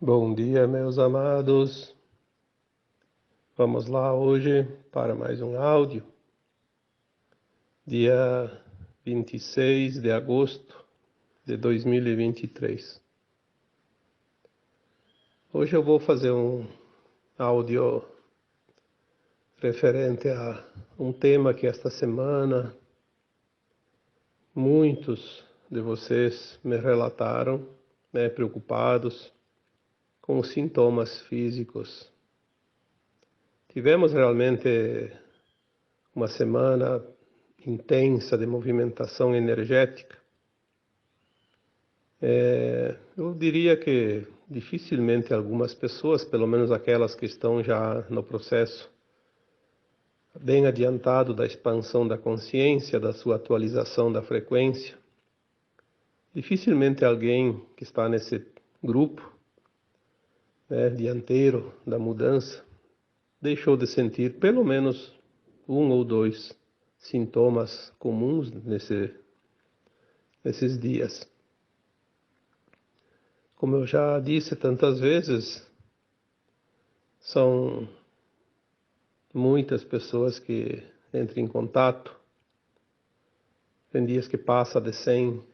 Bom dia, meus amados. Vamos lá hoje para mais um áudio, dia 26 de agosto de 2023. Hoje eu vou fazer um áudio referente a um tema que esta semana muitos de vocês me relataram, preocupados com os sintomas físicos. Tivemos realmente uma semana intensa de movimentação energética. Eu diria que dificilmente algumas pessoas, pelo menos aquelas que estão já no processo bem adiantado da expansão da consciência, da sua atualização da frequência, dificilmente alguém que está nesse grupo, dianteiro da mudança, deixou de sentir pelo menos um ou dois sintomas comuns nesses dias. Como eu já disse tantas vezes, são muitas pessoas que entram em contato. Tem dias que passa de 100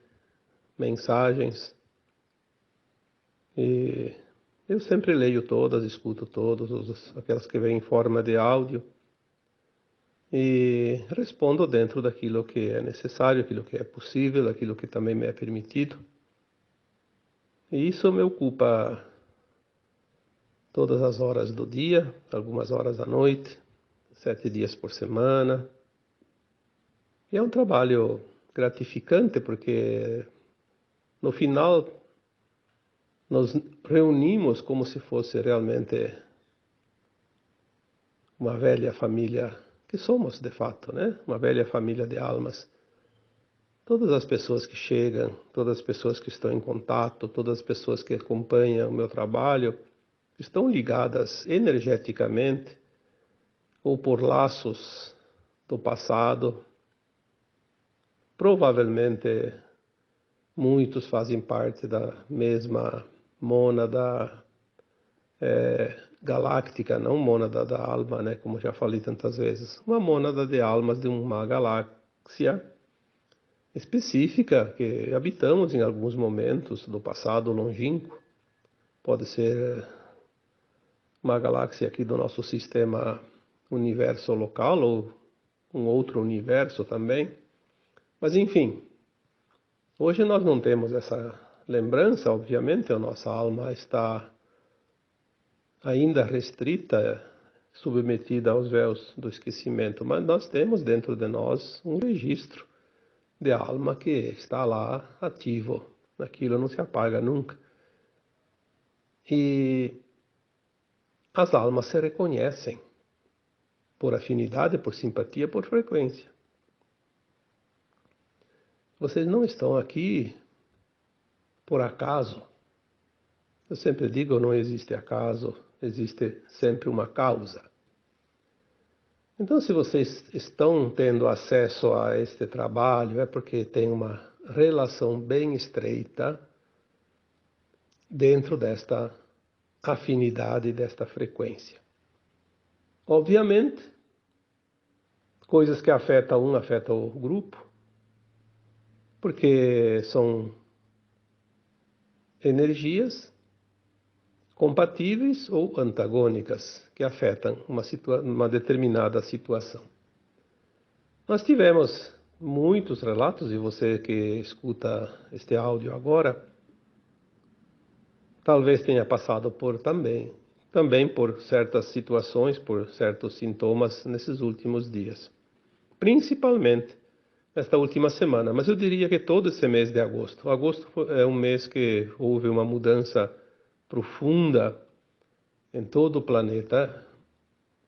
mensagens e eu sempre leio todas, escuto todas, aquelas que vêm em forma de áudio e respondo dentro daquilo que é necessário, aquilo que é possível, aquilo que também me é permitido. E isso me ocupa todas as horas do dia, algumas horas da noite, 7 dias por semana. E é um trabalho gratificante porque no final nos reunimos como se fosse realmente uma velha família, que somos de fato, Uma velha família de almas. Todas as pessoas que chegam, todas as pessoas que estão em contato, todas as pessoas que acompanham o meu trabalho, estão ligadas energeticamente ou por laços do passado. Provavelmente muitos fazem parte da mesma mônada galáctica, não mônada da alma, como já falei tantas vezes. Uma mônada de almas de uma galáxia específica que habitamos em alguns momentos do passado longínquo. Pode ser uma galáxia aqui do nosso sistema universo local ou um outro universo também. Mas enfim, hoje nós não temos essa lembrança, obviamente, a nossa alma está ainda restrita, submetida aos véus do esquecimento, mas nós temos dentro de nós um registro de alma que está lá ativo, aquilo não se apaga nunca. E as almas se reconhecem por afinidade, por simpatia, por frequência. Vocês não estão aqui por acaso. Eu sempre digo, não existe acaso, existe sempre uma causa. Então, se vocês estão tendo acesso a este trabalho, é porque tem uma relação bem estreita dentro desta afinidade, desta frequência. Obviamente, coisas que afetam um, afetam o grupo, porque são energias compatíveis ou antagônicas que afetam uma determinada situação. Nós tivemos muitos relatos, e você que escuta este áudio agora, talvez tenha passado por também por certas situações, por certos sintomas nesses últimos dias. Principalmente nesta última semana, mas eu diria que todo esse mês de agosto. Agosto é um mês que houve uma mudança profunda em todo o planeta,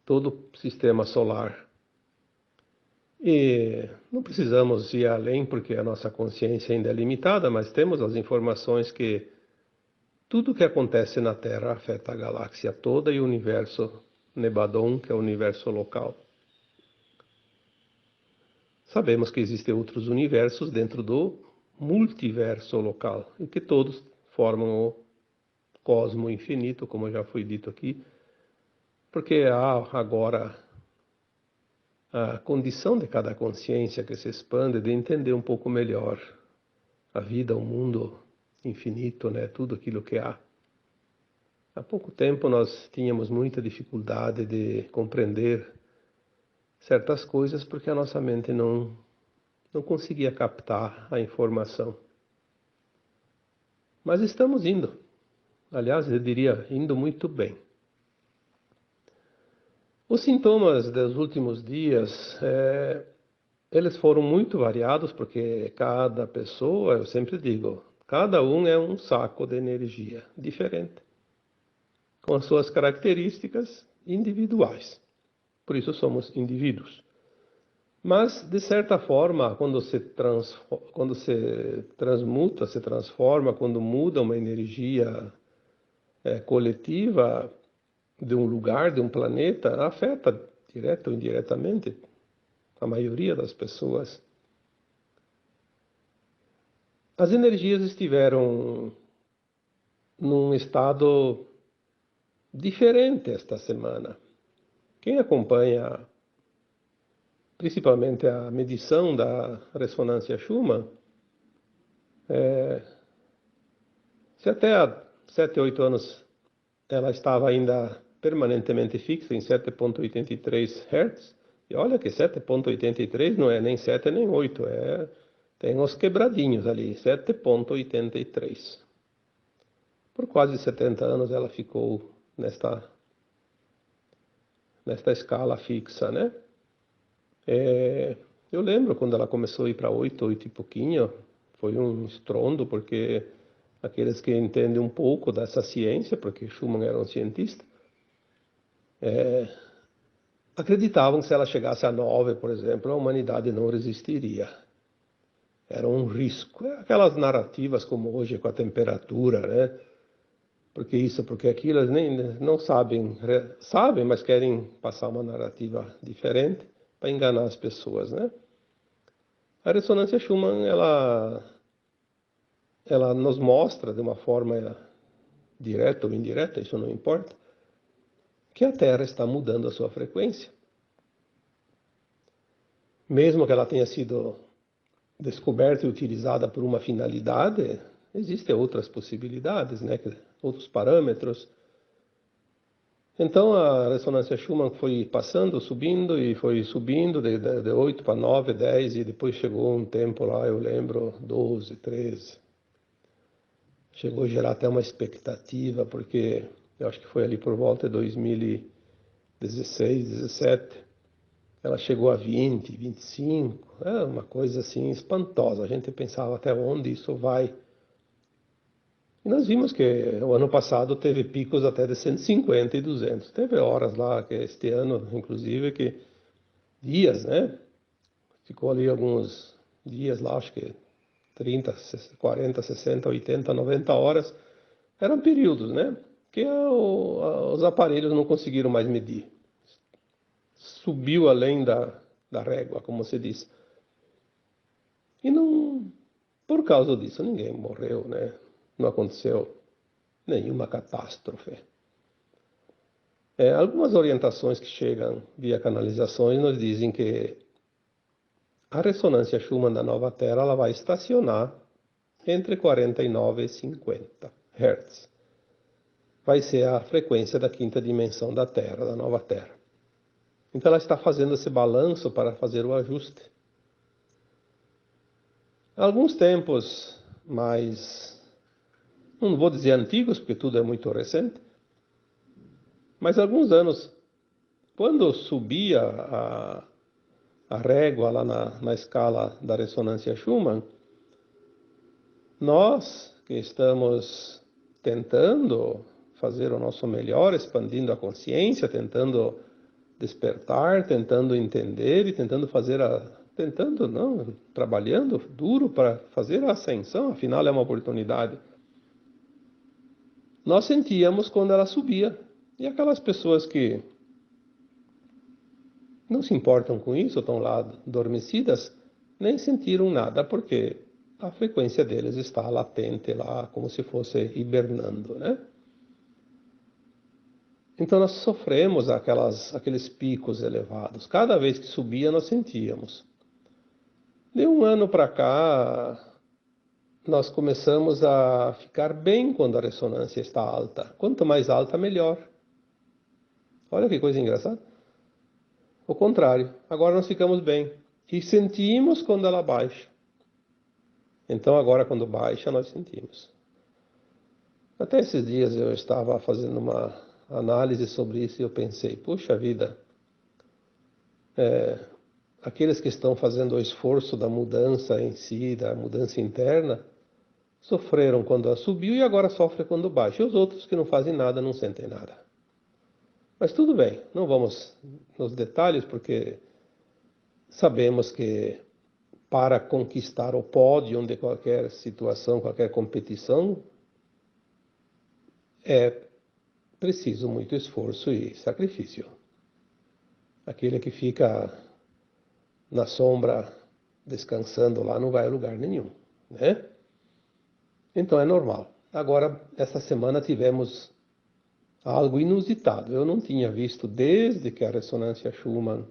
todo o sistema solar. E não precisamos ir além porque a nossa consciência ainda é limitada, mas temos as informações que tudo o que acontece na Terra afeta a galáxia toda e o universo Nebadon, que é o universo local. Sabemos que existem outros universos dentro do multiverso local e que todos formam cosmo infinito, como já foi dito aqui, porque há agora a condição de cada consciência que se expande de entender um pouco melhor a vida, o mundo infinito, né? Tudo aquilo que há. Há pouco tempo nós tínhamos muita dificuldade de compreender certas coisas porque a nossa mente não conseguia captar a informação. Mas estamos indo. Aliás, eu diria, indo muito bem. Os sintomas dos últimos dias, eles foram muito variados, porque cada pessoa, eu sempre digo, cada um é um saco de energia diferente, com as suas características individuais. Por isso somos indivíduos. Mas, de certa forma, quando se transmuta, se transforma, quando muda uma energia coletiva de um lugar, de um planeta, afeta direta ou indiretamente a maioria das pessoas. As energias estiveram num estado diferente esta semana. Quem acompanha principalmente a medição da ressonância Schumann, se até há 7, 8 anos ela estava ainda permanentemente fixa em 7,83 Hz, e olha que 7,83 não é nem 7 nem 8, tem uns quebradinhos ali, 7,83. Por quase 70 anos ela ficou nesta escala fixa, né? Eu lembro quando ela começou a ir para 8, 8 e pouquinho, foi um estrondo, porque aqueles que entendem um pouco dessa ciência, porque Schumann era um cientista, acreditavam que se ela chegasse a 9, por exemplo, a humanidade não resistiria. Era um risco. Aquelas narrativas como hoje com a temperatura, né? Porque isso, porque aquilo, eles nem não sabem, mas querem passar uma narrativa diferente para enganar as pessoas, né? A ressonância Schumann, ela nos mostra de uma forma direta ou indireta, isso não importa, que a Terra está mudando a sua frequência. Mesmo que ela tenha sido descoberta e utilizada por uma finalidade, existem outras possibilidades, né? Outros parâmetros. Então a ressonância Schumann foi passando, subindo, e foi subindo de 8 para 9, 10, e depois chegou um tempo lá, eu lembro, 12, 13. Chegou a gerar até uma expectativa, porque eu acho que foi ali por volta de 2016, 17, ela chegou a 20, 25, é uma coisa assim espantosa. A gente pensava até onde isso vai. E nós vimos que o ano passado teve picos até de 150 e 200. Teve horas lá, que este ano, inclusive, que dias, né? Ficou ali alguns dias lá, acho que 30, 40, 60, 80, 90 horas. Eram períodos, né? Que os aparelhos não conseguiram mais medir. Subiu além da régua, como se diz. E não, por causa disso, ninguém morreu, né? Não aconteceu nenhuma catástrofe. Algumas orientações que chegam via canalizações nos dizem que a ressonância Schumann da nova Terra ela vai estacionar entre 49 e 50 Hz. Vai ser a frequência da quinta dimensão da Terra, da nova Terra. Então ela está fazendo esse balanço para fazer o ajuste. Alguns tempos mais, não vou dizer antigos, porque tudo é muito recente, mas alguns anos, quando subia a régua lá na escala da ressonância Schumann, nós que estamos tentando fazer o nosso melhor, expandindo a consciência, tentando despertar, tentando entender e trabalhando duro para fazer a ascensão, afinal é uma oportunidade. Nós sentíamos quando ela subia. E aquelas pessoas que não se importam com isso, estão lá adormecidas, nem sentiram nada, porque a frequência deles está latente lá, como se fosse hibernando, né? Então nós sofremos aqueles picos elevados. Cada vez que subia, nós sentíamos. De um ano para cá, nós começamos a ficar bem quando a ressonância está alta. Quanto mais alta, melhor. Olha que coisa engraçada. O contrário, agora nós ficamos bem. E sentimos quando ela baixa. Então agora quando baixa, nós sentimos. Até esses dias eu estava fazendo uma análise sobre isso e eu pensei, puxa vida, aqueles que estão fazendo o esforço da mudança em si, da mudança interna, sofreram quando ela subiu e agora sofrem quando baixa. E os outros que não fazem nada não sentem nada. Mas tudo bem, não vamos nos detalhes, porque sabemos que para conquistar o pódio de qualquer situação, qualquer competição, é preciso muito esforço e sacrifício. Aquele que fica na sombra descansando lá não vai a lugar nenhum, né? Então é normal. Agora, essa semana tivemos algo inusitado. Eu não tinha visto desde que a ressonância Schumann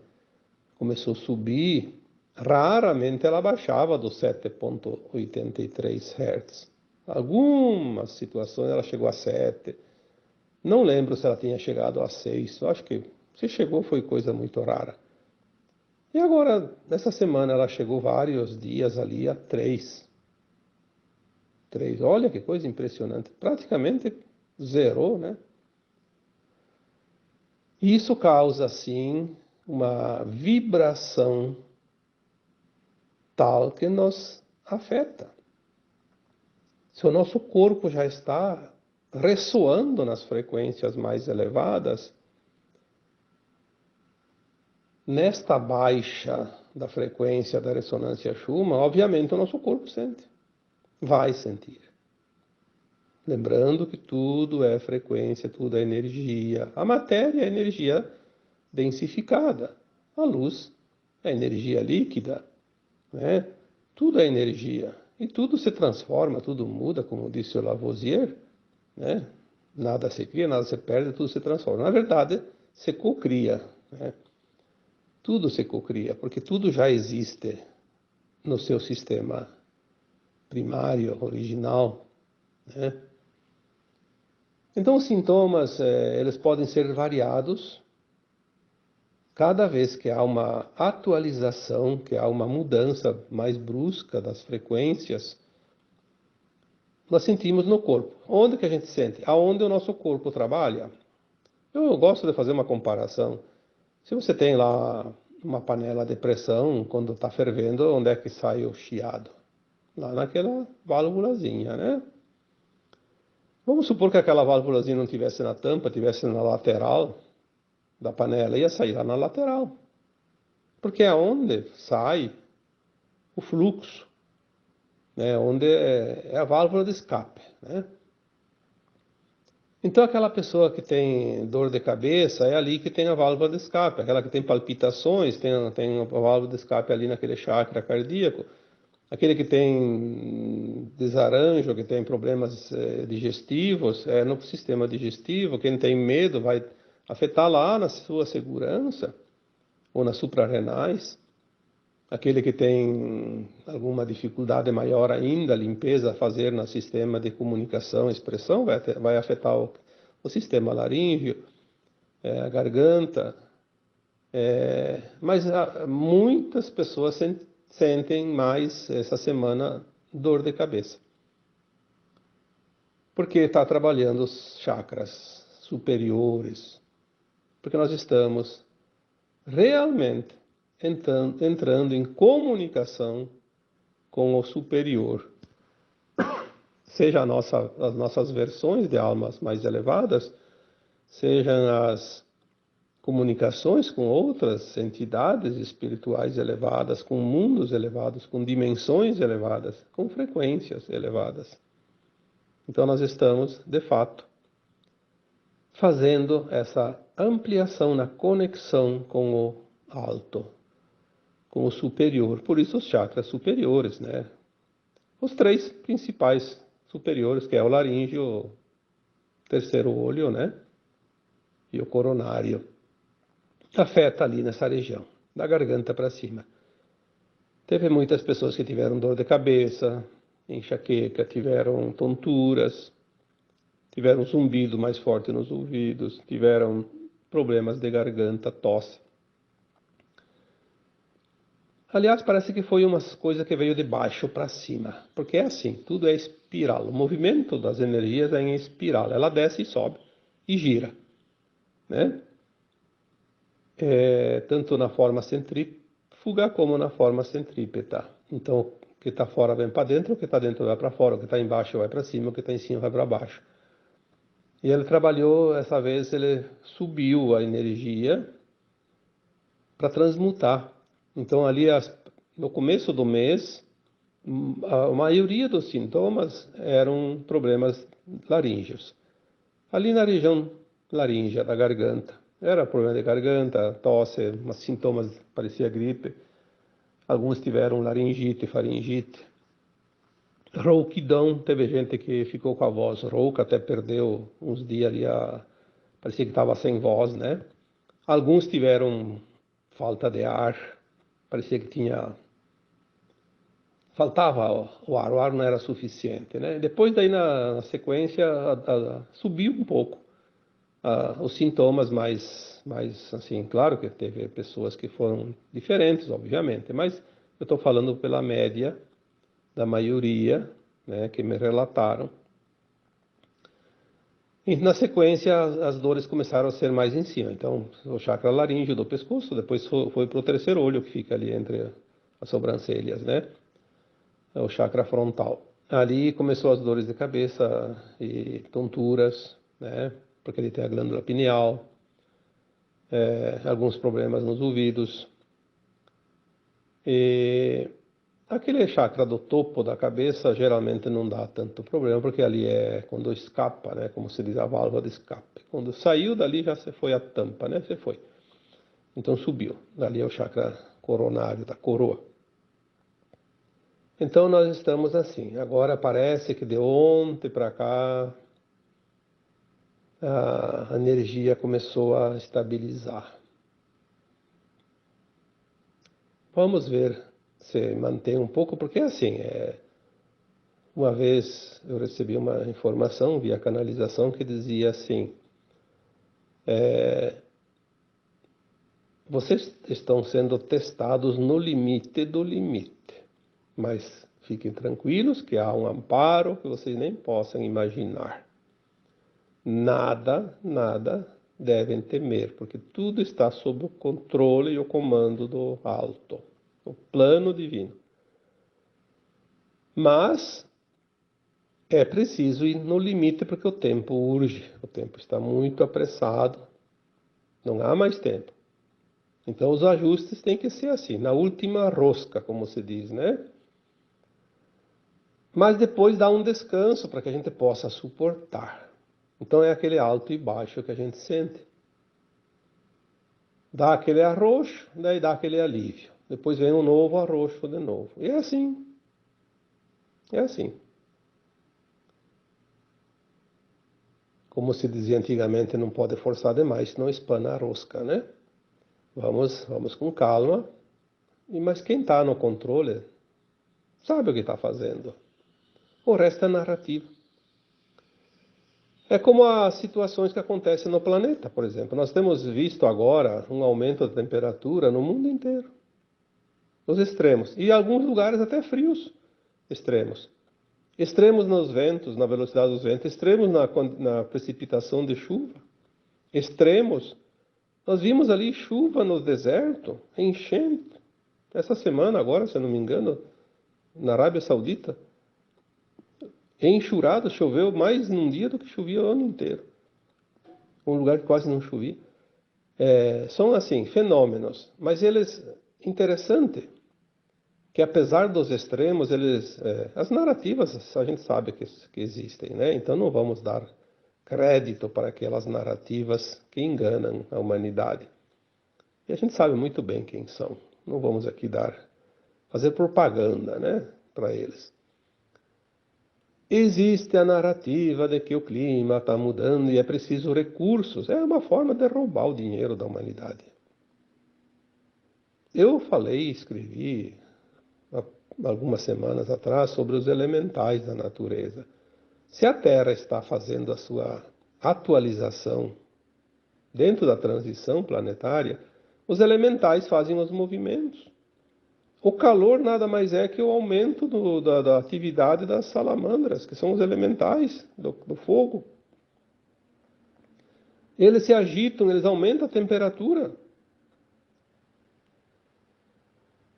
começou a subir, raramente ela baixava dos 7,83 Hz. Algumas situações ela chegou a 7. Não lembro se ela tinha chegado a 6. Eu acho que se chegou foi coisa muito rara. E agora, nessa semana, ela chegou vários dias ali a 3. 3. Olha que coisa impressionante. Praticamente zerou, né? Isso causa, sim, uma vibração tal que nos afeta. Se o nosso corpo já está ressoando nas frequências mais elevadas, nesta baixa da frequência da ressonância Schumann, obviamente o nosso corpo sente, vai sentir. Lembrando que tudo é frequência, tudo é energia. A matéria é energia densificada. A luz é energia líquida, né? Tudo é energia. E tudo se transforma, tudo muda, como disse o Lavoisier, né? Nada se cria, nada se perde, tudo se transforma. Na verdade, se cocria, né? Tudo se cocria, porque tudo já existe no seu sistema primário, original, né? Então, os sintomas, eles podem ser variados cada vez que há uma atualização, que há uma mudança mais brusca das frequências, nós sentimos no corpo. Onde que a gente sente? Aonde o nosso corpo trabalha. Eu gosto de fazer uma comparação. Se você tem lá uma panela de pressão, quando está fervendo, onde é que sai o chiado? Lá naquela válvulazinha, né? Vamos supor que aquela válvulazinha não tivesse na tampa, tivesse na lateral da panela, ia sair lá na lateral. Porque é onde sai o fluxo, né? Onde é a válvula de escape, né? Então aquela pessoa que tem dor de cabeça, é ali que tem a válvula de escape. Aquela que tem palpitações, tem a válvula de escape ali naquele chakra cardíaco. Aquele que tem desarranjo, que tem problemas digestivos, é no sistema digestivo. Quem tem medo vai afetar lá na sua segurança, ou nas suprarrenais. Aquele que tem alguma dificuldade maior ainda, limpeza a fazer no sistema de comunicação e expressão, vai afetar o sistema laríngeo, a garganta. Mas muitas pessoas sentem mais essa semana dor de cabeça. Porque está trabalhando os chakras superiores. Porque nós estamos realmente entrando em comunicação com o superior. Seja as nossas versões de almas mais elevadas, sejam as comunicações com outras entidades espirituais elevadas, com mundos elevados, com dimensões elevadas, com frequências elevadas. Então nós estamos, de fato, fazendo essa ampliação na conexão com o alto, com o superior. Por isso os chakras superiores, né? Os 3 principais superiores, que é o laríngeo, o terceiro olho, né? e o coronário afeta ali nessa região, da garganta para cima. Teve muitas pessoas que tiveram dor de cabeça, enxaqueca, tiveram tonturas, tiveram zumbido mais forte nos ouvidos, tiveram problemas de garganta, tosse. Aliás, parece que foi uma coisa que veio de baixo para cima, porque é assim, tudo é espiral. O movimento das energias é em espiral, ela desce e sobe e gira, né? Tanto na forma centrífuga como na forma centrípeta. Então, o que está fora vem para dentro, o que está dentro vai para fora, o que está embaixo vai para cima, o que está em cima vai para baixo. E ele trabalhou, essa vez ele subiu a energia para transmutar. Então, ali no começo do mês, a maioria dos sintomas eram problemas laríngeos. Ali na região laríngea, da garganta. Era problema de garganta, tosse, sintomas, parecia gripe. Alguns tiveram laringite, faringite. Rouquidão, teve gente que ficou com a voz rouca, até perdeu uns dias ali, parecia que estava sem voz, né? Alguns tiveram falta de ar, parecia que faltava o ar não era suficiente, né? Depois daí na sequência subiu um pouco os sintomas mais assim, claro que teve pessoas que foram diferentes, obviamente, mas eu estou falando pela média da maioria, né, que me relataram. E na sequência as dores começaram a ser mais em cima. Então o chakra laríngeo do pescoço, depois foi para o terceiro olho que fica ali entre as sobrancelhas, né? É o chakra frontal. Ali começou as dores de cabeça e tonturas, né? Porque ele tem a glândula pineal, alguns problemas nos ouvidos. E aquele chakra do topo da cabeça geralmente não dá tanto problema, porque ali é quando escapa, né? Como se diz, a válvula de escape. Quando saiu dali já se foi a tampa, né? Você foi. Então subiu. Dali é o chakra coronário, da coroa. Então nós estamos assim. Agora parece que de ontem para cá a energia começou a estabilizar. Vamos ver se mantém um pouco, porque assim, uma vez eu recebi uma informação via canalização que dizia assim, vocês estão sendo testados no limite do limite, mas fiquem tranquilos que há um amparo que vocês nem possam imaginar. Nada devem temer, porque tudo está sob o controle e o comando do alto, o plano divino. Mas é preciso ir no limite porque o tempo urge, o tempo está muito apressado, não há mais tempo. Então os ajustes têm que ser assim, na última rosca, como se diz, né? Mas depois dá um descanso para que a gente possa suportar. Então é aquele alto e baixo que a gente sente. Dá aquele arroxo, daí dá aquele alívio. Depois vem um novo arroxo de novo. E é assim. É assim. Como se dizia antigamente, não pode forçar demais, senão espana a rosca, né? Vamos com calma. Mas quem está no controle sabe o que está fazendo. O resto é narrativa. É como as situações que acontecem no planeta, por exemplo. Nós temos visto agora um aumento da temperatura no mundo inteiro. Os extremos. E em alguns lugares até frios extremos. Extremos nos ventos, na velocidade dos ventos. Extremos na precipitação de chuva. Extremos. Nós vimos ali chuva no deserto, enchente. Essa semana agora, se eu não me engano, na Arábia Saudita. Enxurrado, choveu mais num dia do que chovia o ano inteiro. Um lugar que quase não chovia. São assim, fenômenos. Mas eles, interessante, que apesar dos extremos, as narrativas a gente sabe que existem, né? Então não vamos dar crédito para aquelas narrativas que enganam a humanidade. E a gente sabe muito bem quem são. Não vamos aqui fazer propaganda, né, para eles. Existe a narrativa de que o clima está mudando e é preciso recursos. É uma forma de roubar o dinheiro da humanidade. Eu falei, escrevi há algumas semanas atrás sobre os elementais da natureza. Se a Terra está fazendo a sua atualização dentro da transição planetária, os elementais fazem os movimentos. O calor nada mais é que o aumento da atividade das salamandras, que são os elementais do fogo. Eles se agitam, eles aumentam a temperatura.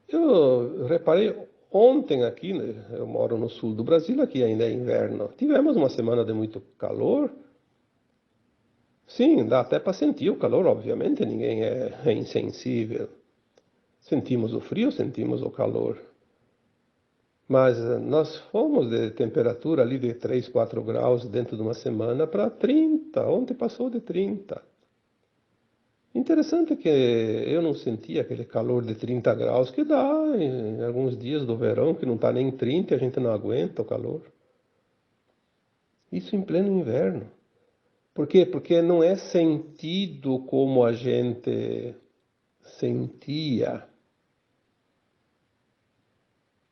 Eu reparei ontem aqui, né, eu moro no sul do Brasil, aqui ainda é inverno. Tivemos uma semana de muito calor. Sim, dá até para sentir o calor, obviamente, ninguém é insensível. Sentimos o frio, sentimos o calor. Mas nós fomos de temperatura ali de 3, 4 graus dentro de uma semana para 30. Ontem passou de 30. Interessante que eu não senti aquele calor de 30 graus que dá em alguns dias do verão, que não está nem 30 e a gente não aguenta o calor. Isso em pleno inverno. Por quê? Porque não é sentido como a gente sentia.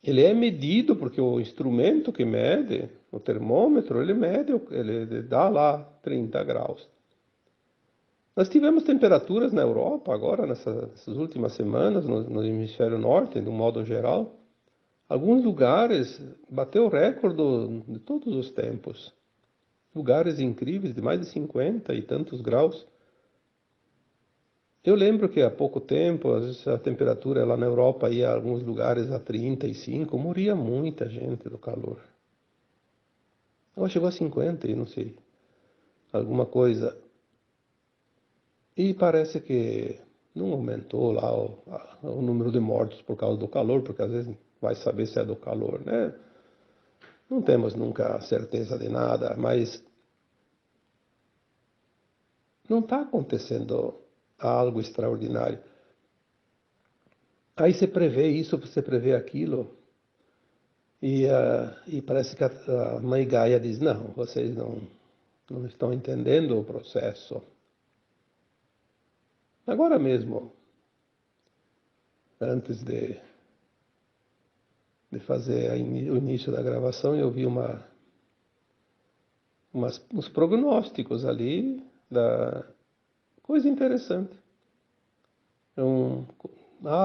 Ele é medido porque o instrumento que mede, o termômetro, ele mede, ele dá lá 30 graus. Nós tivemos temperaturas na Europa agora, nessas últimas semanas, no hemisfério norte, de um modo geral. Alguns lugares bateu o recorde de todos os tempos. Lugares incríveis de mais de 50 e tantos graus. Eu lembro que há pouco tempo, às vezes a temperatura lá na Europa ia a alguns lugares a 35, morria muita gente do calor. Agora chegou a 50 e não sei, alguma coisa. E parece que não aumentou lá o número de mortos por causa do calor, porque às vezes vai saber se é do calor, né? Não temos nunca certeza de nada, mas não está acontecendo algo extraordinário. Aí você prevê isso, você prevê aquilo, e parece que a mãe Gaia diz, não, vocês não estão entendendo o processo. Agora mesmo, antes de fazer o início da gravação, eu vi uns prognósticos ali da coisa interessante.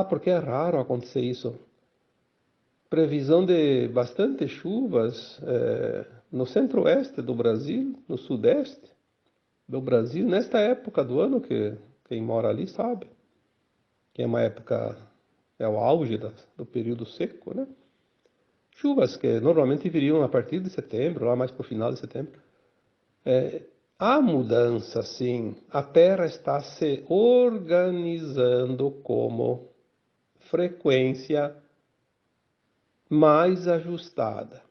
Porque é raro acontecer isso. Previsão de bastante chuvas no centro-oeste do Brasil, no sudeste do Brasil, nesta época do ano, que quem mora ali sabe, que é uma época, é o auge do período seco, né? Chuvas que normalmente viriam a partir de setembro, lá mais para o final de setembro. Há mudança, sim. A Terra está se organizando como frequência mais ajustada.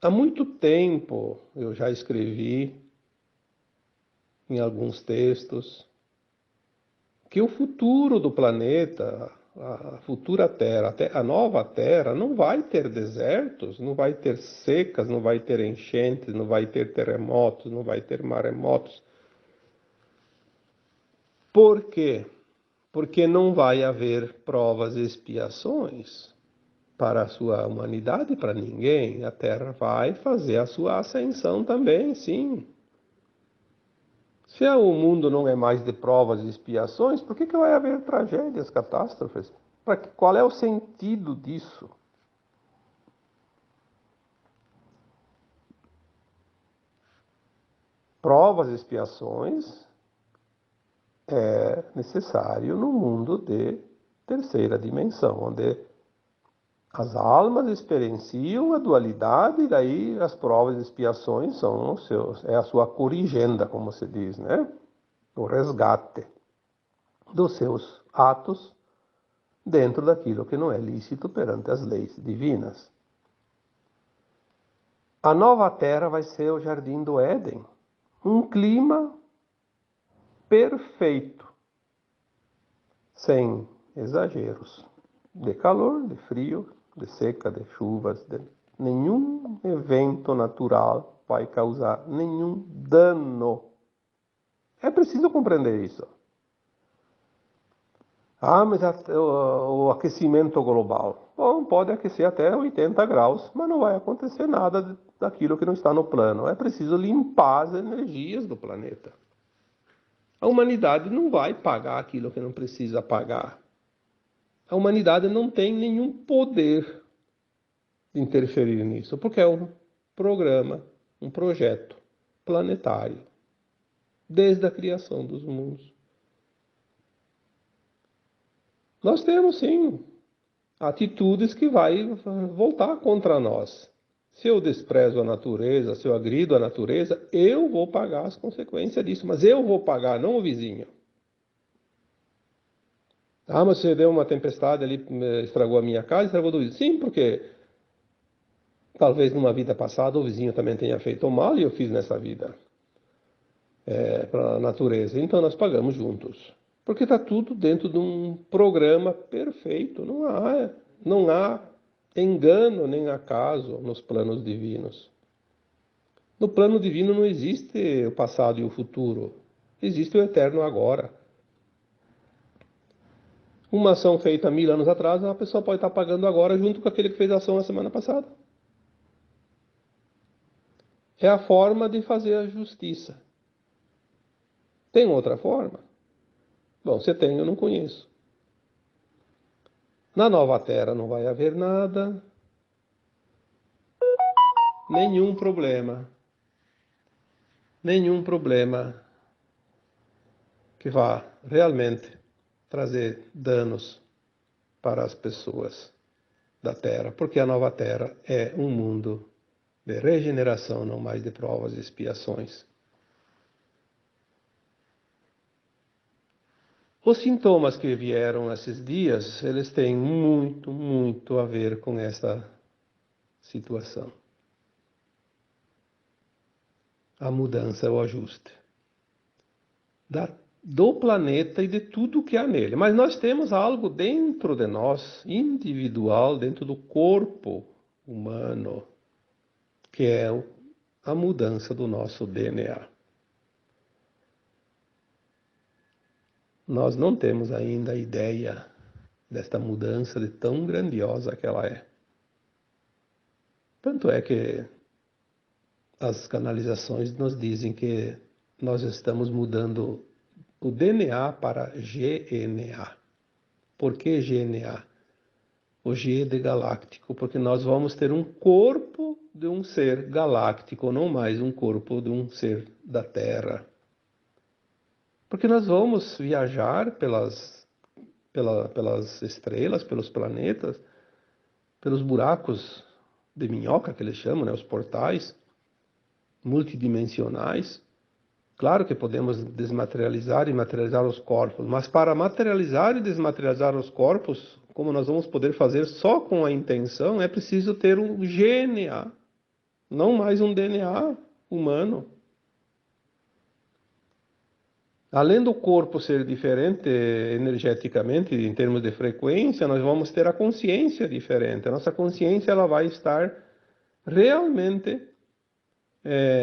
Há muito tempo eu já escrevi em alguns textos que o futuro do planeta, a futura Terra, a nova Terra, não vai ter desertos, não vai ter secas, não vai ter enchentes, não vai ter terremotos, não vai ter maremotos. Por quê? Porque não vai haver provas e expiações para a sua humanidade, para ninguém. A Terra vai fazer a sua ascensão também, sim. Se o mundo não é mais de provas e expiações, por que vai haver tragédias, catástrofes? Qual é o sentido disso? Provas e expiações é necessário no mundo de terceira dimensão, onde as almas experienciam a dualidade e daí as provas e expiações são é a sua corrigenda, como se diz, né? O resgate dos seus atos dentro daquilo que não é lícito perante as leis divinas. A nova terra vai ser o jardim do Éden, um clima perfeito, sem exageros de calor, de frio, de seca, de chuvas, Nenhum evento natural vai causar nenhum dano. É preciso compreender isso. Ah, mas o aquecimento global. Bom, pode aquecer até 80 graus, mas não vai acontecer nada daquilo que não está no plano. É preciso limpar as energias do planeta. A humanidade não vai pagar aquilo que não precisa pagar. A humanidade não tem nenhum poder de interferir nisso, porque é um programa, um projeto planetário, desde a criação dos mundos. Nós temos, sim, atitudes que vai voltar contra nós. Se eu desprezo a natureza, se eu agrido a natureza, eu vou pagar as consequências disso, mas eu vou pagar, não o vizinho. Ah, mas você deu uma tempestade ali, estragou a minha casa, estragou do vizinho. Sim, porque talvez numa vida passada o vizinho também tenha feito mal e eu fiz nessa vida para a natureza. Então nós pagamos juntos. Porque está tudo dentro de um programa perfeito. Não há engano nem acaso nos planos divinos. No plano divino não existe o passado e o futuro. Existe o eterno agora. Uma ação feita 1000 anos atrás, a pessoa pode estar pagando agora junto com aquele que fez a ação na semana passada. É a forma de fazer a justiça. Tem outra forma? Bom, se tem, eu não conheço. Na nova terra não vai haver nada, nenhum problema que vá realmente trazer danos para as pessoas da terra, porque a nova terra é um mundo de regeneração, não mais de provas e expiações. Os sintomas que vieram esses dias, eles têm muito, muito a ver com essa situação. A mudança, o ajuste do planeta e de tudo que há nele. Mas nós temos algo dentro de nós, individual, dentro do corpo humano, que é a mudança do nosso DNA. Nós não temos ainda a ideia desta mudança de tão grandiosa que ela é. Tanto é que as canalizações nos dizem que nós estamos mudando o DNA para GNA. Por que GNA? O G de galáctico, porque nós vamos ter um corpo de um ser galáctico, não mais um corpo de um ser da Terra. Porque nós vamos viajar pelas estrelas, pelos planetas, pelos buracos de minhoca, que eles chamam, né, os portais multidimensionais. Claro que podemos desmaterializar e materializar os corpos, mas para materializar e desmaterializar os corpos, como nós vamos poder fazer só com a intenção, é preciso ter um GNA, não mais um DNA humano. Além do corpo ser diferente energeticamente, em termos de frequência, nós vamos ter a consciência diferente. A nossa consciência ela vai estar realmente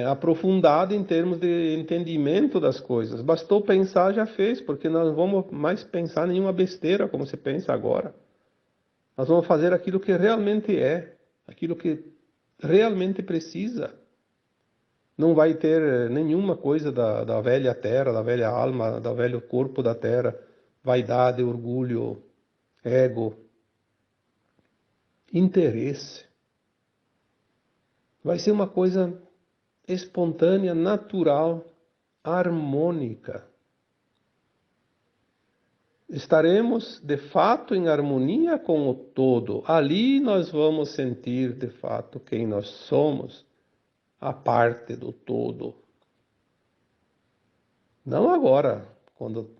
aprofundada em termos de entendimento das coisas. Bastou pensar, já fez, porque nós não vamos mais pensar nenhuma besteira como se pensa agora. Nós vamos fazer aquilo que realmente é, aquilo que realmente precisa. Não vai ter nenhuma coisa da velha terra, da velha alma, do velho corpo da terra, vaidade, orgulho, ego, interesse. Vai ser uma coisa espontânea, natural, harmônica. Estaremos de fato em harmonia com o todo. Ali nós vamos sentir de fato quem nós somos, a parte do todo. Não agora, quando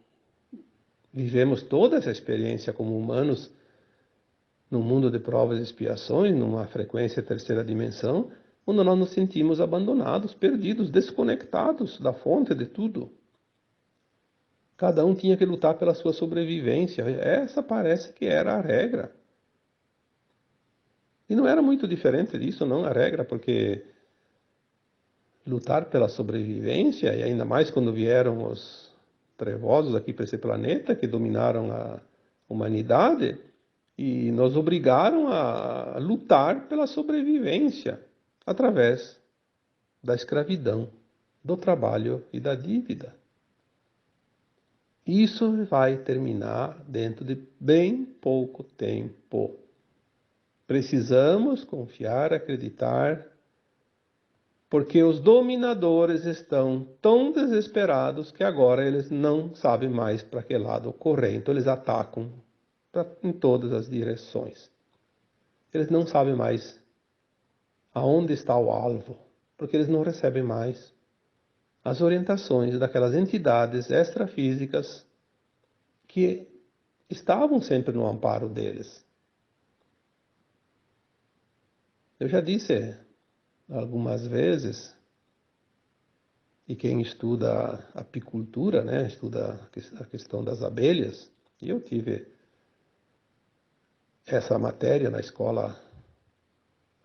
vivemos toda essa experiência como humanos, num mundo de provas e expiações, numa frequência terceira dimensão, quando nós nos sentimos abandonados, perdidos, desconectados da fonte de tudo. Cada um tinha que lutar pela sua sobrevivência. Essa parece que era a regra. E não era muito diferente disso, não, a regra, porque lutar pela sobrevivência, e ainda mais quando vieram os trevosos aqui para esse planeta, que dominaram a humanidade, e nos obrigaram a lutar pela sobrevivência através da escravidão, do trabalho e da dívida. Isso vai terminar dentro de bem pouco tempo. Precisamos confiar, acreditar, porque os dominadores estão tão desesperados que agora eles não sabem mais para que lado correr. Então eles atacam em todas as direções. Eles não sabem mais aonde está o alvo, porque eles não recebem mais as orientações daquelas entidades extrafísicas que estavam sempre no amparo deles. Eu já disse algumas vezes, e quem estuda apicultura, né, estuda a questão das abelhas, e eu tive essa matéria na escola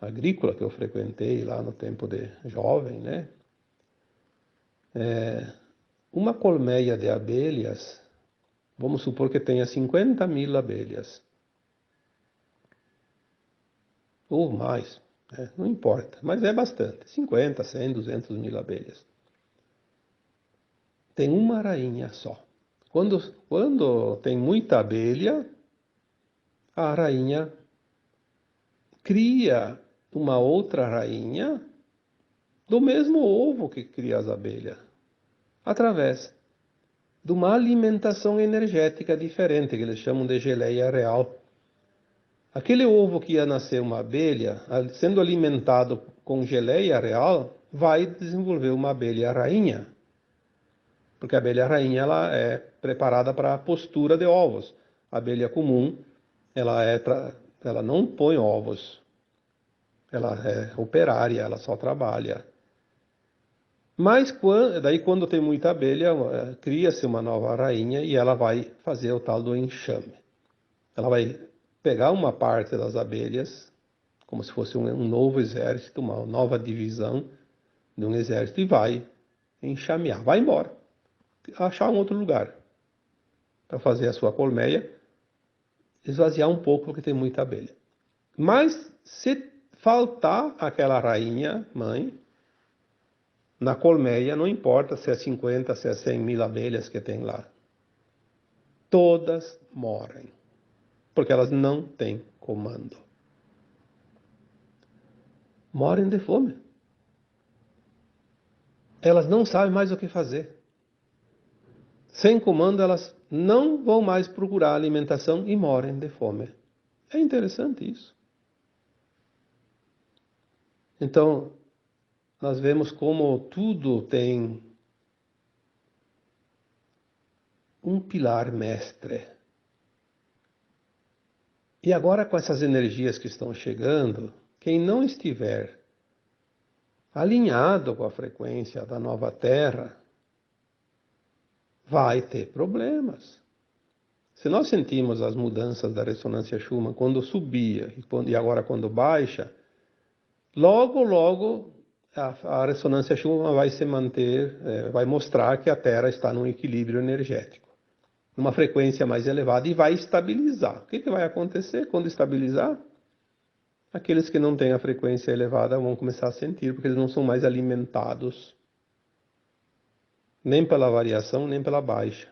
agrícola que eu frequentei lá no tempo de jovem, né? Uma colmeia de abelhas, vamos supor que tenha 50.000 abelhas, ou mais, né? Não importa, mas é bastante, 50, 100, 200 mil abelhas. Tem uma rainha só. Quando tem muita abelha, a rainha cria uma outra rainha do mesmo ovo que cria as abelhas, através de uma alimentação energética diferente, que eles chamam de geleia real. Aquele ovo que ia nascer uma abelha, sendo alimentado com geleia real, vai desenvolver uma abelha rainha. Porque a abelha rainha ela é preparada para a postura de ovos. A abelha comum, ela não põe ovos. Ela é operária, ela só trabalha. Mas daí quando tem muita abelha, cria-se uma nova rainha e ela vai fazer o tal do enxame. Ela vai pegar uma parte das abelhas, como se fosse um novo exército, uma nova divisão de um exército, e vai enxamear, vai embora, achar um outro lugar para fazer a sua colmeia, esvaziar um pouco porque tem muita abelha. Mas se faltar aquela rainha mãe na colmeia, não importa se é 50, se é 100 mil abelhas que tem lá, todas morrem, porque elas não têm comando. Morrem de fome. Elas não sabem mais o que fazer. Sem comando, elas não vão mais procurar alimentação e morrem de fome. É interessante isso. Então, nós vemos como tudo tem um pilar mestre. E agora, com essas energias que estão chegando, quem não estiver alinhado com a frequência da nova Terra vai ter problemas. Se nós sentimos as mudanças da ressonância Schumann quando subia e agora quando baixa, logo a ressonância Schumann vai se manter, vai mostrar que a Terra está num equilíbrio energético, numa frequência mais elevada e vai estabilizar. O que vai acontecer quando estabilizar? Aqueles que não têm a frequência elevada vão começar a sentir, porque eles não são mais alimentados nem pela variação, nem pela baixa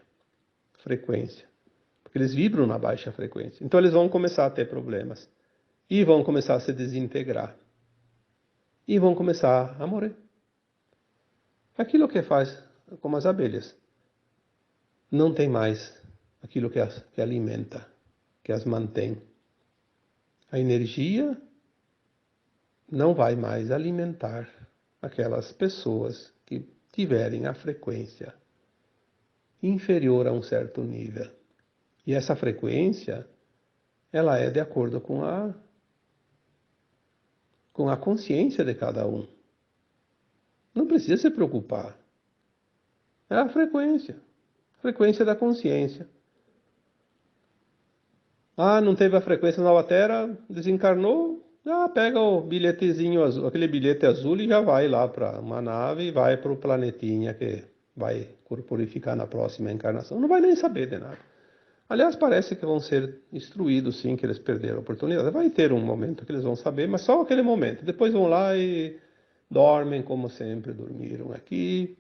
frequência. Porque eles vibram na baixa frequência. Então eles vão começar a ter problemas. E vão começar a se desintegrar. E vão começar a morrer. Aquilo que faz, como as abelhas, não tem mais aquilo que alimenta, que as mantém. A energia não vai mais alimentar aquelas pessoas que tiverem a frequência inferior a um certo nível. E essa frequência, ela é de acordo com a consciência de cada um. Não precisa se preocupar. É a frequência da consciência. Ah, não teve a frequência na nova Terra, desencarnou, Já pega o bilhetezinho azul, aquele bilhete azul e já vai lá para uma nave e vai para o planetinha que vai corporificar na próxima encarnação. Não vai nem saber de nada. Aliás, parece que vão ser instruídos, sim, que eles perderam a oportunidade. Vai ter um momento que eles vão saber, mas só aquele momento. Depois vão lá e dormem como sempre dormiram aqui.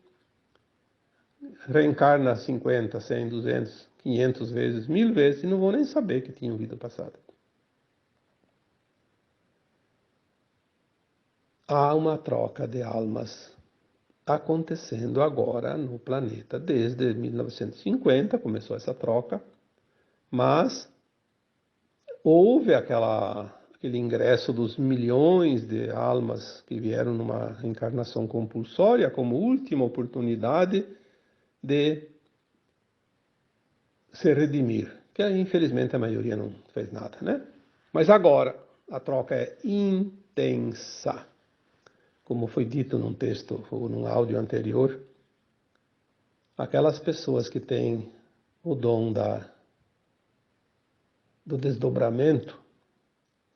Reencarna 50, 100, 200, 500 vezes, 1000 vezes e não vão nem saber que tinham vida passada. Há uma troca de almas acontecendo agora no planeta. Desde 1950 começou essa troca, mas houve aquele ingresso dos milhões de almas que vieram numa encarnação compulsória como última oportunidade de se redimir, que infelizmente a maioria não fez nada, né? Mas agora a troca é intensa. Como foi dito num texto ou num áudio anterior, aquelas pessoas que têm o dom do desdobramento,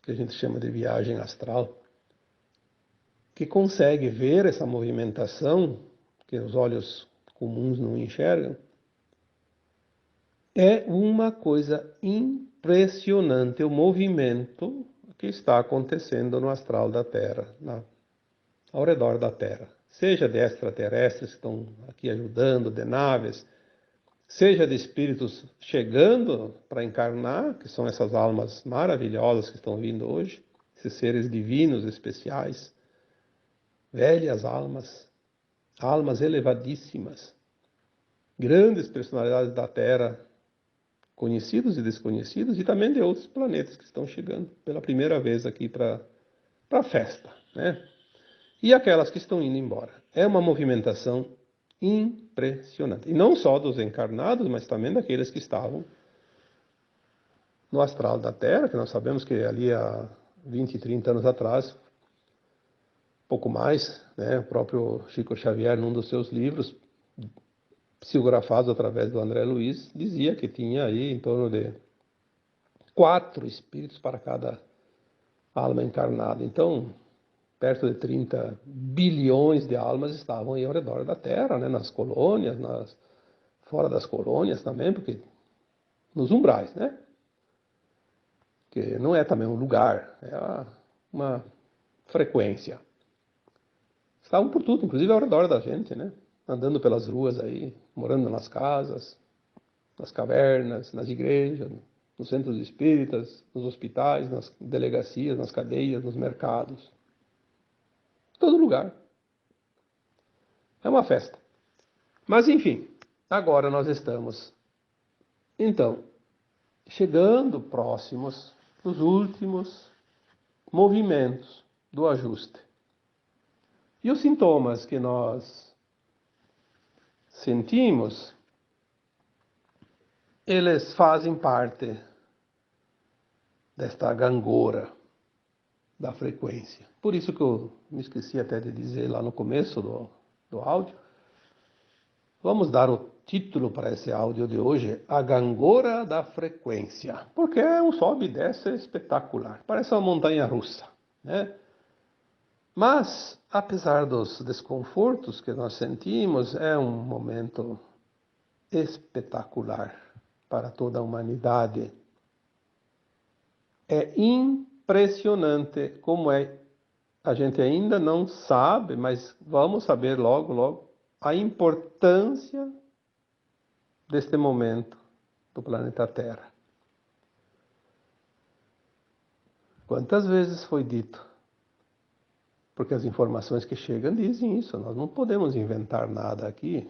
que a gente chama de viagem astral, que consegue ver essa movimentação que os olhos comuns não enxergam, é uma coisa impressionante o movimento que está acontecendo no astral da Terra, ao redor da Terra. Seja de extraterrestres que estão aqui ajudando, de naves, seja de espíritos chegando para encarnar, que são essas almas maravilhosas que estão vindo hoje, esses seres divinos especiais, velhas almas, almas elevadíssimas, grandes personalidades da Terra, conhecidos e desconhecidos, e também de outros planetas que estão chegando pela primeira vez aqui para a festa, né? E aquelas que estão indo embora. É uma movimentação impressionante. E não só dos encarnados, mas também daqueles que estavam no astral da Terra, que nós sabemos que ali há 20, 30 anos atrás, pouco mais, né, o próprio Chico Xavier, num dos seus livros, psicografados através do André Luiz, dizia que tinha aí em torno de 4 espíritos para cada alma encarnada. Então, perto de 30 bilhões de almas estavam aí ao redor da Terra, né, nas colônias, fora das colônias também, porque nos umbrais, né? Que não é também um lugar, é uma frequência. Estavam por tudo, inclusive ao redor da gente, né? Andando pelas ruas aí, morando nas casas, nas cavernas, nas igrejas, nos centros espíritas, nos hospitais, nas delegacias, nas cadeias, nos mercados. Todo lugar. É uma festa. Mas enfim, agora nós estamos, então, chegando próximos dos últimos movimentos do ajuste. E os sintomas que nós sentimos, eles fazem parte desta gangorra da frequência. Por isso que eu me esqueci até de dizer lá no começo do áudio. Vamos dar o título para esse áudio de hoje, A Gangorra da Frequência, porque é um sobe e desce espetacular, parece uma montanha russa, né? Mas, apesar dos desconfortos que nós sentimos, é um momento espetacular para toda a humanidade. É impressionante como é. A gente ainda não sabe, mas vamos saber logo, logo, a importância deste momento do planeta Terra. Quantas vezes foi dito? Porque as informações que chegam dizem isso. Nós não podemos inventar nada aqui.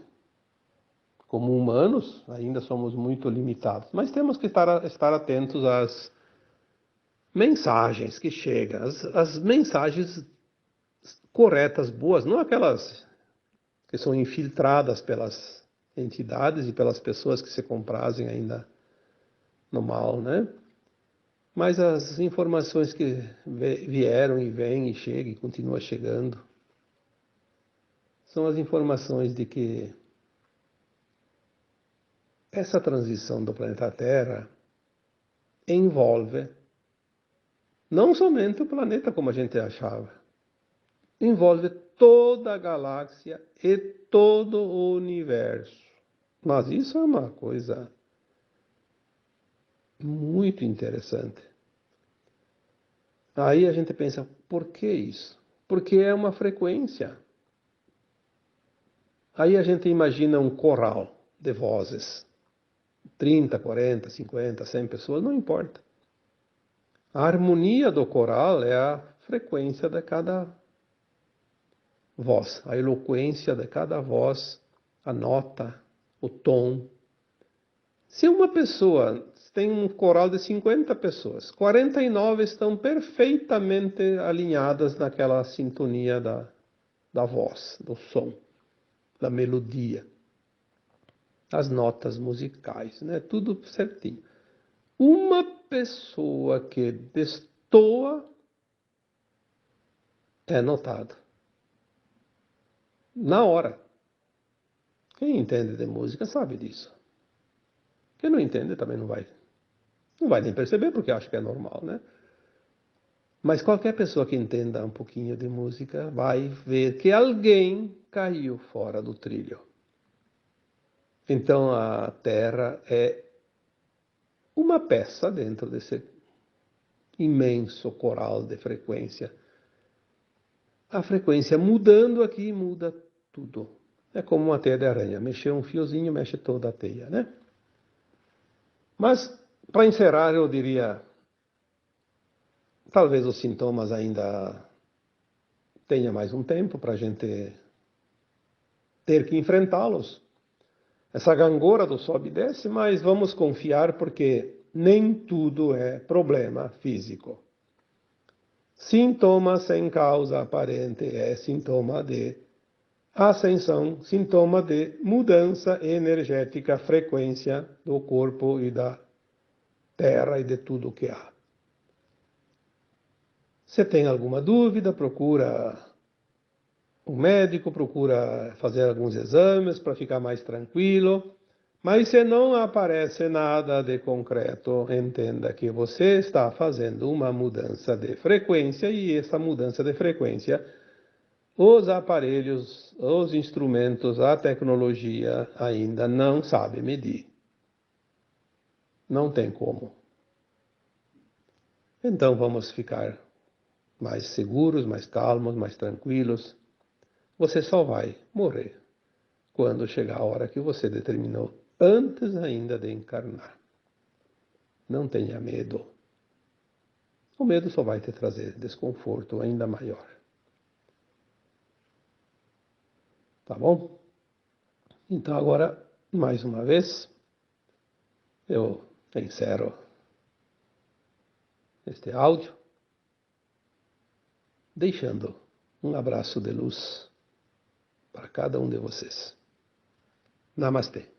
Como humanos, ainda somos muito limitados. Mas temos que estar atentos às mensagens que chegam, as mensagens corretas, boas, não aquelas que são infiltradas pelas entidades e pelas pessoas que se comprazem ainda no mal, né? Mas as informações que vieram e vêm e chegam e continuam chegando são as informações de que essa transição do planeta Terra envolve Não somente o planeta como a gente achava. Envolve toda a galáxia e todo o universo. Mas isso é uma coisa muito interessante. Aí a gente pensa, por que isso? Porque é uma frequência. Aí a gente imagina um coral de vozes. 30, 40, 50, 100 pessoas, não importa. A harmonia do coral é a frequência de cada voz, a eloquência de cada voz, a nota, o tom. Se uma pessoa tem um coral de 50 pessoas, 49 estão perfeitamente alinhadas naquela sintonia da voz, do som, da melodia, as notas musicais, né? Tudo certinho. Uma pessoa que destoa é notado. Na hora. Quem entende de música sabe disso. Quem não entende também não vai nem perceber porque acha que é normal, né? Mas qualquer pessoa que entenda um pouquinho de música vai ver que alguém caiu fora do trilho. Então a Terra é uma peça dentro desse imenso coral de frequência. A frequência mudando aqui muda tudo. É como uma teia de aranha. Mexer um fiozinho, mexe toda a teia, né? Mas, para encerrar, eu diria, talvez os sintomas ainda tenha mais um tempo para a gente ter que enfrentá-los. Essa gangorra do sobe e desce, mas vamos confiar porque nem tudo é problema físico. Sintoma sem causa aparente é sintoma de ascensão, sintoma de mudança energética, frequência do corpo e da terra e de tudo que há. Se tem alguma dúvida, procura um médico, procura fazer alguns exames para ficar mais tranquilo. Mas se não aparece nada de concreto, entenda que você está fazendo uma mudança de frequência e essa mudança de frequência, os aparelhos, os instrumentos, a tecnologia ainda não sabe medir. Não tem como. Então vamos ficar mais seguros, mais calmos, mais tranquilos. Você só vai morrer quando chegar a hora que você determinou, antes ainda de encarnar. Não tenha medo. O medo só vai te trazer desconforto ainda maior. Tá bom? Então agora, mais uma vez, eu encerro este áudio, deixando um abraço de luz para cada um de vocês. Namastê.